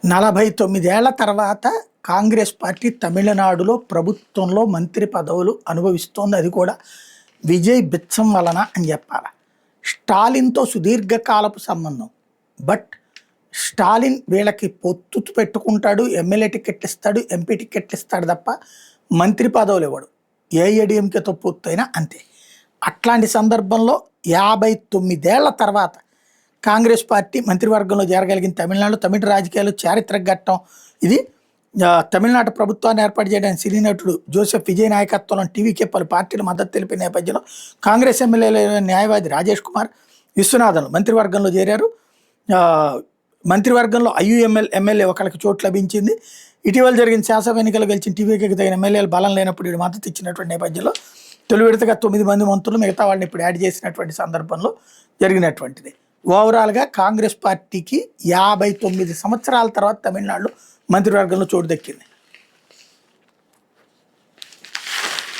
49 ఏళ్ల తర్వాత కాంగ్రెస్ పార్టీ తమిళనాడులో ప్రభుత్వంలో మంత్రి పదవులు అనుభవిస్తోంది. అది కూడా విజయ్ బిచ్చం వలన అని చెప్పాలి. స్టాలిన్తో సుదీర్ఘకాలపు సంబంధం. బట్ స్టాలిన్ వీళ్ళకి పొత్తు పెట్టుకుంటాడు, ఎమ్మెల్యే టికెట్లు ఇస్తాడు, ఎంపీ టికెట్లు ఇస్తాడు తప్ప మంత్రి పదవులు ఇవ్వడు. ఏఐఏడిఎంకేతో పొత్తైనా అంతే. అట్లాంటి సందర్భంలో 59 ఏళ్ల తర్వాత కాంగ్రెస్ పార్టీ మంత్రివర్గంలో చేరగలిగిన తమిళనాడు తమిళ రాజకీయాలు చారిత్రక ఘట్టం ఇది. తమిళనాడు ప్రభుత్వాన్ని ఏర్పాటు చేయడానికి సినీ నటుడు జోసెఫ్ విజయ్ నాయకత్వంలో టీవీకే పలు పార్టీలు మద్దతు తెలిపిన నేపథ్యంలో కాంగ్రెస్ ఎమ్మెల్యేల న్యాయవాది రాజేష్ కుమార్ విశ్వనాథన్ మంత్రివర్గంలో చేరారు. మంత్రివర్గంలో ఐయుఎంఎల్ ఎమ్మెల్యే ఒకరికి చోటు లభించింది. ఇటీవల జరిగిన శాసన ఎన్నికలు గెలిచిన టీవీకి తగిన ఎమ్మెల్యేలు బలం లేనప్పుడు వీడు మద్దతు ఇచ్చినటువంటి నేపథ్యంలో తొలి విడతగా 9 మంది మంత్రులు మిగతా వాళ్ళని ఇప్పుడు యాడ్ చేసినటువంటి సందర్భంలో జరిగినటువంటిది. ఓవరాల్గా కాంగ్రెస్ పార్టీకి 59 సంవత్సరాల తర్వాత తమిళనాడులో మంత్రివర్గంలో చోటు దక్కింది.